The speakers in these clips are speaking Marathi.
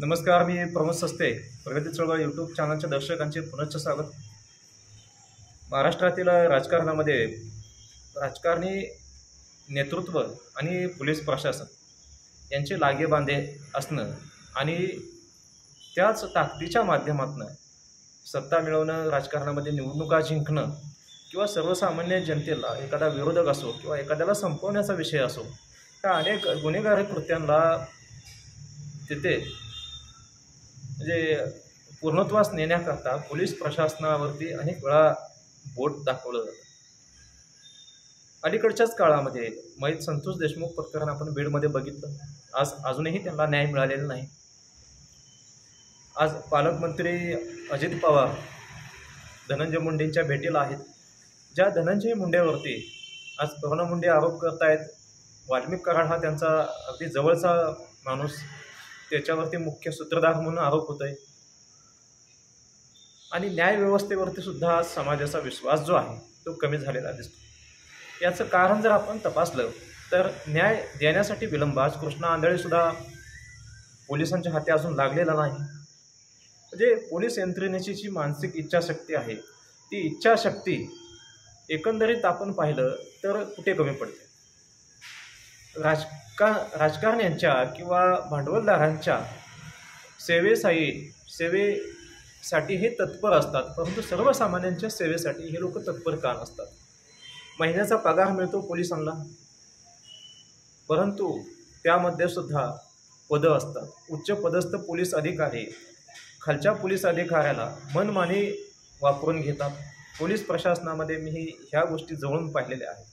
नमस्कार, मी प्रमोद सस्ते. प्रगती चळवळ यूट्यूब चॅनलच्या दर्शकांचे पुनश्च स्वागत. महाराष्ट्रातील राजकारणामध्ये राजकारणी नेतृत्व आणि पोलीस प्रशासन यांचे लागेबांधे असणं आणि त्याच ताकदीच्या माध्यमातून सत्ता मिळवणं, राजकारणामध्ये निवडणुका जिंकणं किंवा सर्वसामान्य जनतेला एखादा विरोधक असो किंवा एखाद्याला संपवण्याचा विषय असो, त्या अनेक गुन्हेगारी कृत्यांना तिथे म्हणजे पूर्णत्वास नेण्याकरता पोलीस प्रशासनावरती अनेक वेळा बोट दाखवलं जातं. अलीकडच्याच काळामध्ये महित संतोष देशमुख प्रकरण आपण बीडमध्ये बघितलं. अजूनही त्यांना न्याय मिळालेला नाही. आज पालकमंत्री अजित पवार धनंजय मुंडेंच्या भेटीला आहेत. ज्या धनंजय मुंडेवरती आज पवन मुंडे आरोप करतायत, वाल्मिक कराड हा त्यांचा अगदी जवळचा माणूस, त्याच्यावरती मुख्य सूत्रधार म्हणून आरोप होत आहे. आणि न्यायव्यवस्थेवरती सुद्धा समाजाचा विश्वास जो आहे तो कमी झालेला दिसतो. याचं कारण जर आपण तपासलं तर न्याय देण्यासाठी विलंब. आज कृष्णा आंधळे सुद्धा पोलिसांच्या हाती अजून लागलेला नाही. म्हणजे पोलीस यंत्रणेची जी मानसिक इच्छाशक्ती आहे, ती इच्छाशक्ती एकंदरीत आपण पाहिलं तर कुठे कमी पडते. राजकारण्यांच्या किंवा भांडवलदारांच्या सेवेसाठी हे तत्पर असतात, परंतु सर्वसामान्यांच्या सेवेसाठी हे लोक तत्पर का नसतात. महिन्याचा पगार मिळतो पोलिसांना, परंतु त्यामध्ये सुद्धा पदं असतात. उच्च पदस्थ पोलीस अधिकारी खालच्या पोलीस अधिकाऱ्याला मनमानी वापरून घेतात. पोलीस प्रशासनामध्ये मी ह्या गोष्टी जवळून पाहिलेल्या आहेत.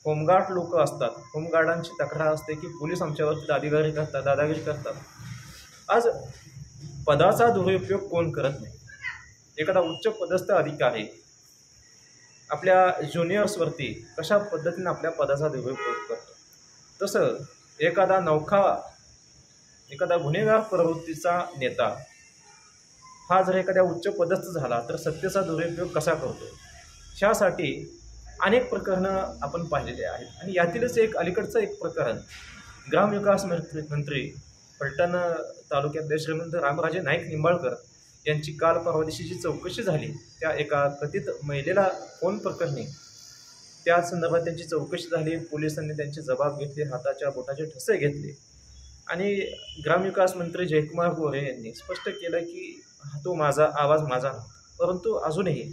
होमगार्ड लोक असतात, होमगार्डांची तक्रार असते की पोलीस आमच्यावरती दादागिरी करतात. आज पदाचा दुरुपयोग कोण करत नाही. एखादा उच्च पदस्थ अधिकारी आपल्या ज्युनियर्सवरती कशा पद्धतीने आपल्या पदाचा दुरुपयोग करतो, तसं एखादा गुन्हेगार प्रवृत्तीचा नेता हा जर एखाद्या उच्च पदस्थ झाला तर सत्तेचा दुरुपयोग कसा करतो, ह्यासाठी अनेक प्रकरणं आपण पाहिलेली आहेत. आणि यातीलच अलीकडचं एक प्रकरण, ग्रामविकास मंत्री फलटण तालुक्यातले श्रीमंत रामराजे नाईक निंबाळकर यांची काल परवा दिवशी जी चौकशी झाली, त्या एका कथित महिलेला फोन प्रकरणी, त्या संदर्भात त्यांची चौकशी झाली. पोलिसांनी त्यांचे जबाब घेतले, हाताच्या बोटाचे ठसे घेतले आणि ग्रामविकास मंत्री जयकुमार गोरे यांनी स्पष्ट केलं की तो आवाज माझा नव्हता. परंतु अजूनही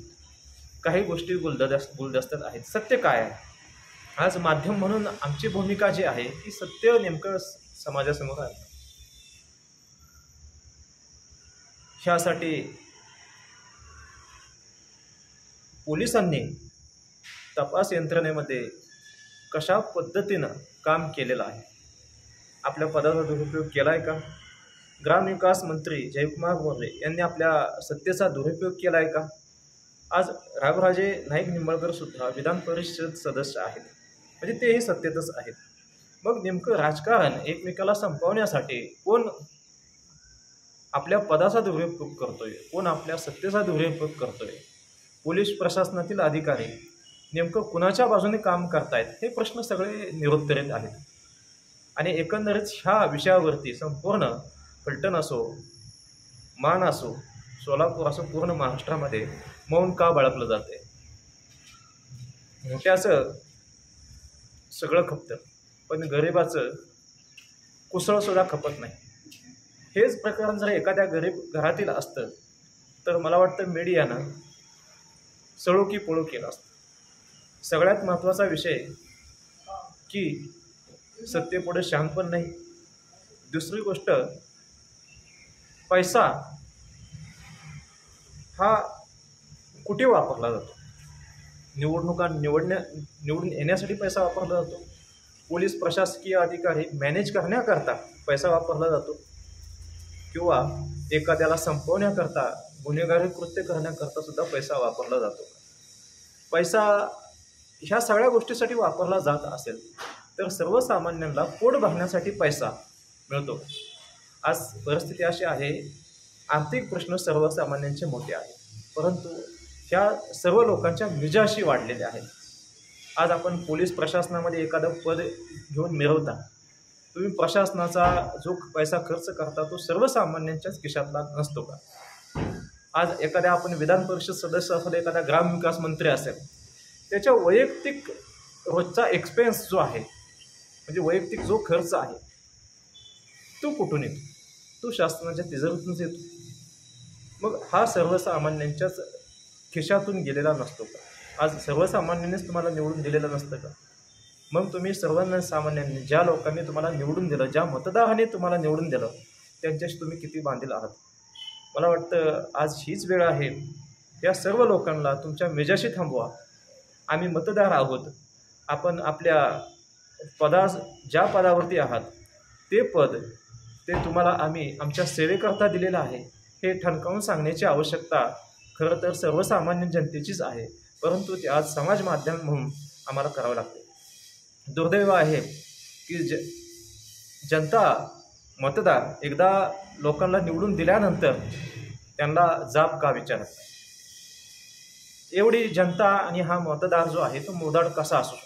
काही गोष्टी गुलदस्त्यात आहेत. सत्य काय आहे? आज माध्यम म्हणून आमची भूमिका जी आहे ती सत्य नेमकं समाजासमोर आहे. ह्यासाठी पोलिसांनी तपास यंत्रणेमध्ये कशा पद्धतीनं काम केलेलं आहे, आपल्या पदाचा दुरुपयोग केला आहे का? ग्रामविकास मंत्री जयकुमार गोरे यांनी आपल्या सत्तेचा दुरुपयोग केला आहे का? आज रामराजे नाईक निंबाळकर सुद्धा विधान परिषद सदस्य आहेत, म्हणजे तेही सत्तेतच आहेत. मग नेमकं राजकारण एकमेकाला संपवण्यासाठी कोण आपल्या पदाचा दुरुपयोग करतोय, कोण आपल्या सत्तेचा दुरुपयोग करतोय, पोलीस प्रशासनातील अधिकारी नेमकं कुणाच्या बाजूने काम करतायत, हे प्रश्न सगळे निरुत्तरित आहेत. आणि एकंदरीत ह्या विषयावरती संपूर्ण फलटण असो, मान असो, सोलापूर असो, पूर्ण महाराष्ट्रामध्ये मौन का बाळगलं जाते. मोठ्याचं सगळं खपतं, पण गरिबाचं कुसळसुद्धा खपत नाही. हेच प्रकरण जर एखाद्या गरीब घरातील असतं तर मला वाटतं मीडियानं सळो की पळो केलं असतं. सगळ्यात महत्त्वाचा विषय की सत्तेपुढे शहाणपण नाही. दुसरी गोष्ट, पैसा हा कुठे वापरला जातो? निवडून येण्यासाठी पैसा वापरला जातो. पोलीस प्रशासकीय अधिकारी मॅनेज करण्याकरता पैसा वापरला जातो, किंवा एखाद्याला संपवण्याकरता, गुन्हेगारी कृत्य करण्याकरता सुद्धा पैसा वापरला जातो. पैसा ह्या सगळ्या गोष्टीसाठी वापरला जात असेल तर सर्वसामान्यांना पोट भरण्यासाठी पैसा मिळतो. आज परिस्थिती अशी आहे, आर्थिक प्रश्न सर्वसामान्यांचे मोठे आहेत, परंतु ह्या सर्व लोकांच्या मिजाशी वाढलेल्या आहेत. आज आपण पोलीस प्रशासनामध्ये एखादं पद घेऊन मिळवता, तुम्ही प्रशासनाचा जो पैसा खर्च करता तो सर्वसामान्यांच्याच खिशातला नसतो का? आज एखाद्या आपण विधान परिषद सदस्य असेल, एखादा ग्रामविकास मंत्री असेल, त्याच्या वैयक्तिक रोजचा एक्सपेन्स जो आहे, म्हणजे वैयक्तिक जो खर्च आहे तो कुठून येतो? तो शासनाच्या तिजोरीतूनच येतो. मग हा सर्वसामान्यांच्याच खिशातून गेलेला नसतो का? आज सर्वसामान्यांनीच तुम्हाला निवडून दिलेलं नसतं का? मग तुम्ही सर्वसामान्यांनी, ज्या लोकांनी तुम्हाला निवडून दिलं, ज्या मतदाराने तुम्हाला निवडून दिलं, त्यांच्याशी तुम्ही किती बांधील आहात? मला वाटतं आज हीच वेळ आहे, या सर्व लोकांना तुमच्या मेजाशी थांबवा. आम्ही मतदार आहोत. आपण आपल्या ज्या पदावरती आहात ते पद तुम्हाला आम्ही आमच्या सेवेकरता दिलेलं आहे, हे ठणकावून सांगण्याची आवश्यकता खरं तर सर्वसामान्य जनतेचीच आहे. परंतु ते आज समाज माध्यम म्हणून आम्हाला करावं लागते. दुर्दैव आहे की जनता, मतदार एकदा लोकांना निवडून दिल्यानंतर त्यांना जाब का विचारत नाही. एवढी जनता आणि हा मतदार जो आहे तो मोदाड कसा असू शकतो?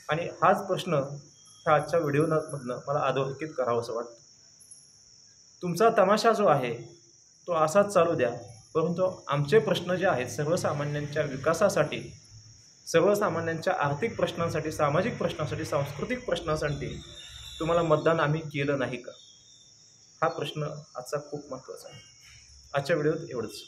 आणि हाच प्रश्न ह्या आजच्या व्हिडिओमधनं मला अधोरेखित करावं असं वाटतं. तुमचा तमाशा जो आहे तो असाच चालू द्या, परंतु आमचे प्रश्न जे आहेत सर्वसामान्यांच्या विकासासाठी, सर्वसामान्यांच्या आर्थिक प्रश्नांसाठी, सामाजिक प्रश्नांसाठी, सांस्कृतिक प्रश्नांसाठी तुम्हाला मतदान आम्ही केलं नाही का? हा प्रश्न आजचा खूप महत्त्वाचा आहे. आजच्या व्हिडिओत एवढंच.